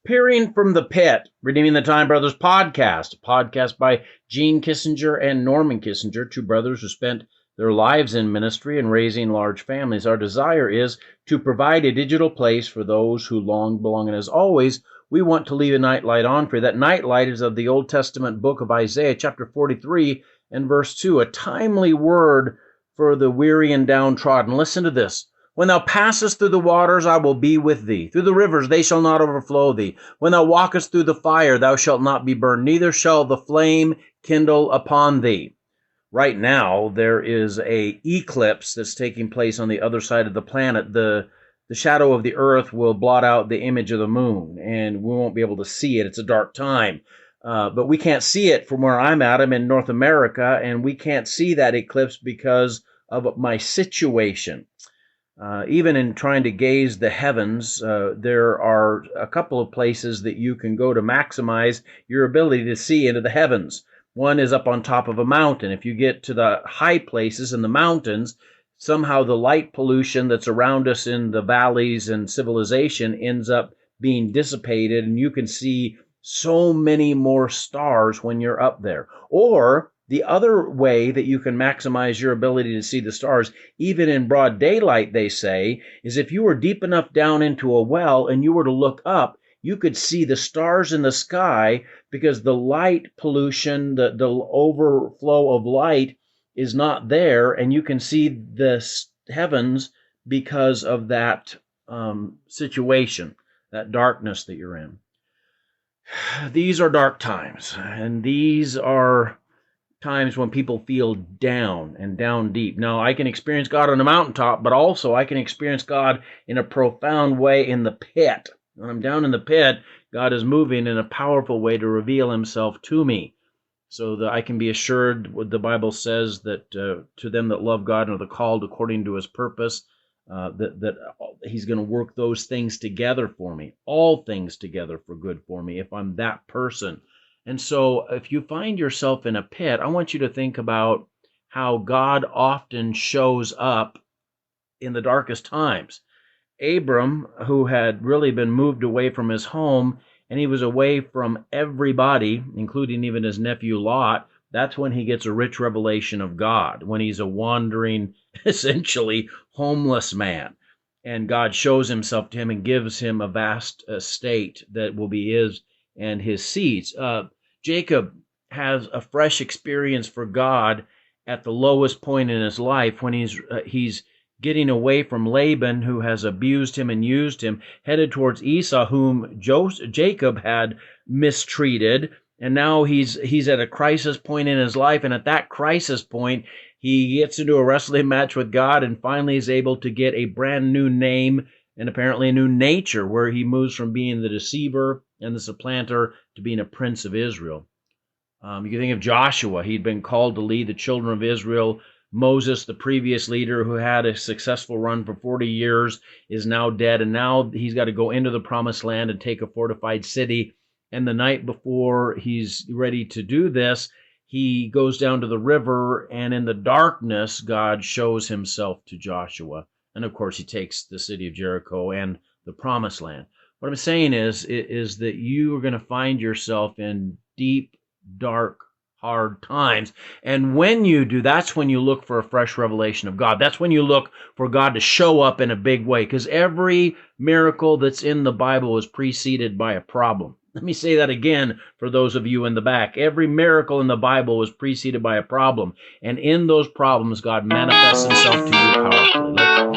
Peering from the Pit, Redeeming the Time Brothers podcast, a podcast by Gene Kissinger and Norman Kissinger, two brothers who spent their lives in ministry and raising large families. Our desire is to provide a digital place for those who long belong. And as always, we want to leave a nightlight on for you. That nightlight is of the Old Testament book of Isaiah, chapter 43 and verse 2, a timely word for the weary and downtrodden. Listen to this. When thou passest through the waters, I will be with thee. Through the rivers, they shall not overflow thee. When thou walkest through the fire, thou shalt not be burned, neither shall the flame kindle upon thee. Right now, there is an eclipse that's taking place on the other side of the planet. The shadow of the earth will blot out the image of the moon, and we won't be able to see it. It's a dark time. But we can't see it from where I'm at. I'm in North America, and we can't see that eclipse because of my situation. Even in trying to gaze the heavens, there are a couple of places that you can go to maximize your ability to see into the heavens. One is up on top of a mountain. If you get to the high places in the mountains, somehow the light pollution that's around us in the valleys and civilization ends up being dissipated, and you can see so many more stars when you're up there. Or the other way that you can maximize your ability to see the stars, even in broad daylight, they say, is if you were deep enough down into a well and you were to look up, you could see the stars in the sky because the light pollution, the overflow of light is not there, and you can see the heavens because of that situation, that darkness that you're in. These are dark times, and these are times when people feel down and down deep. Now, I can experience God on the mountaintop, but also I can experience God in a profound way in the pit. When I'm down in the pit, God is moving in a powerful way to reveal himself to me, so that I can be assured what the Bible says, that to them that love God and are the called according to his purpose, that he's going to work those things together for me, all things together for good for me, if I'm that person. And so if you find yourself in a pit, I want you to think about how God often shows up in the darkest times. Abram, who had really been moved away from his home, and he was away from everybody, including even his nephew Lot, that's when he gets a rich revelation of God, when he's a wandering, essentially homeless man. And God shows himself to him and gives him a vast estate that will be his and his seeds. Jacob has a fresh experience for God at the lowest point in his life when he's getting away from Laban, who has abused him and used him, headed towards Esau, whom Jacob had mistreated. And now he's at a crisis point in his life, and at that crisis point, he gets into a wrestling match with God and finally is able to get a brand new name and apparently a new nature, where he moves from being the deceiver and the supplanter to being a prince of Israel. You can think of Joshua. He'd been called to lead the children of Israel. Moses, the previous leader who had a successful run for 40 years, is now dead, and now he's got to go into the promised land and take a fortified city. And the night before he's ready to do this, he goes down to the river, and in the darkness, God shows himself to Joshua. And of course, he takes the city of Jericho and the promised land. What I'm saying is that you are going to find yourself in deep, dark, hard times. And when you do, that's when you look for a fresh revelation of God. That's when you look for God to show up in a big way, because every miracle that's in the Bible is preceded by a problem. Let me say that again for those of you in the back. Every miracle in the Bible was preceded by a problem. And in those problems, God manifests himself to you powerfully.